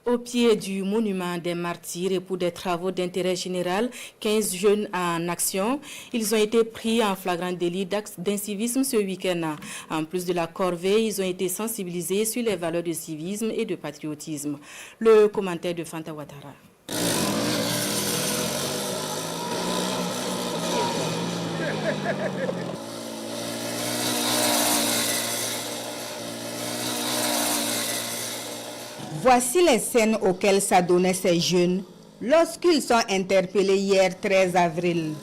Au pied du monument des martyrs et pour des travaux d'intérêt général, 15 jeunes en action. Ils ont été pris en flagrant délit d'incivisme ce week-end. En plus de la corvée, ils ont été sensibilisés sur les valeurs de civisme et de patriotisme. Le commentaire de Fanta Ouattara. Voici les scènes auxquelles s'adonnaient ces jeunes lorsqu'ils sont interpellés hier 13 avril.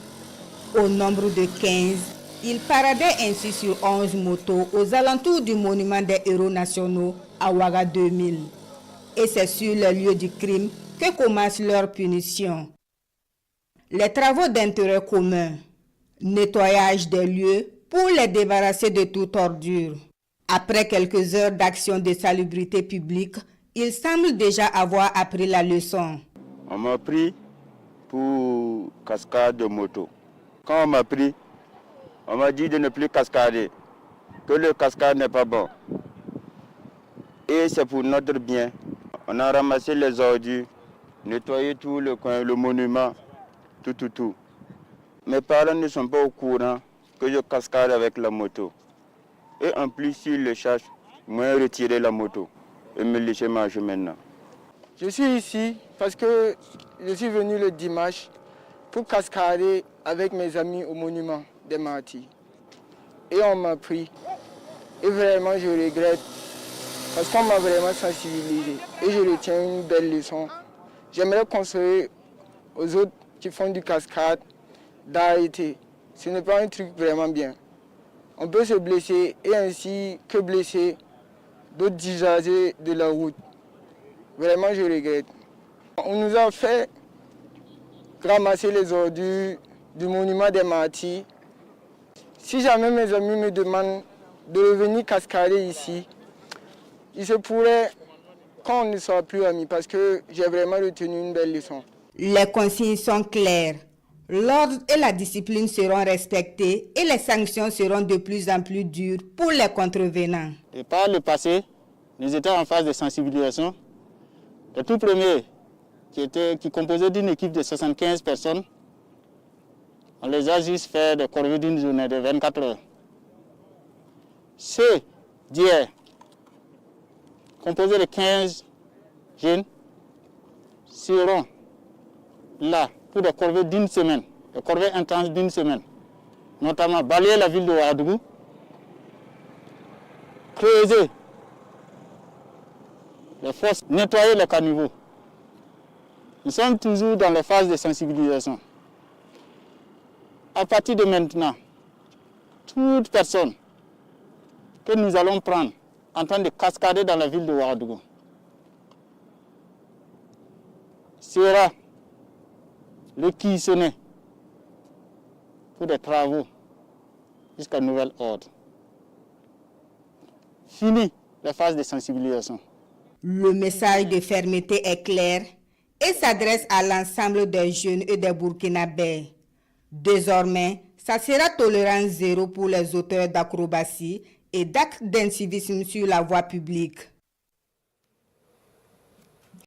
Au nombre de 15, ils paradaient ainsi sur 11 motos aux alentours du monument des héros nationaux à Ouaga 2000. Et c'est sur le lieu du crime que commence leur punition. Les travaux d'intérêt commun, nettoyage des lieux pour les débarrasser de toute ordure. Après quelques heures d'action de salubrité publique, ils semblent déjà avoir appris la leçon. On m'a pris pour cascade de moto. Quand on m'a pris, on m'a dit de ne plus cascader, que le cascade n'est pas bon. Et c'est pour notre bien. On a ramassé les ordures, nettoyé tout le coin, le monument, tout. Mes parents ne sont pas au courant que je cascade avec la moto. Et en plus, s'ils le cherchent, moi retirer la moto et me laisser marcher maintenant. Je suis ici parce que je suis venu le dimanche pour cascader avec mes amis au monument des martyrs. Et on m'a pris. Et vraiment, je regrette parce qu'on m'a vraiment sensibilisé. Et je retiens une belle leçon. J'aimerais conseiller aux autres qui font du cascade d'arrêter. Ce n'est pas un truc vraiment bien. On peut se blesser et ainsi que blesser d'autres usagers de la route. Vraiment, je regrette. On nous a fait ramasser les ordures du monument des martyrs. Si jamais mes amis me demandent de revenir cascader ici, il se pourrait qu'on ne soit plus amis parce que j'ai vraiment retenu une belle leçon. Les consignes sont claires. L'ordre et la discipline seront respectés et les sanctions seront de plus en plus dures pour les contrevenants. Et par le passé, nous étions en phase de sensibilisation. Le tout premier, qui composait d'une équipe de 75 personnes, on les a juste fait des corvées d'une journée de 24 heures. Ceux d'hier, composés de 15 jeunes, seront là pour des corvées d'une semaine, des corvées intenses d'une semaine, notamment balayer la ville de Ouagadougou, creuser les fosses, nettoyer les caniveaux. Nous sommes toujours dans les phases de sensibilisation. À partir de maintenant, toute personne que nous allons prendre en train de cascader dans la ville de Ouagadougou sera réquisitionné pour des travaux jusqu'à nouvel ordre. Fini la phase de sensibilisation. Le message de fermeté est clair et s'adresse à l'ensemble des jeunes et des Burkinabés. Désormais, ça sera tolérance zéro pour les auteurs d'acrobatie et d'actes d'incivisme sur la voie publique.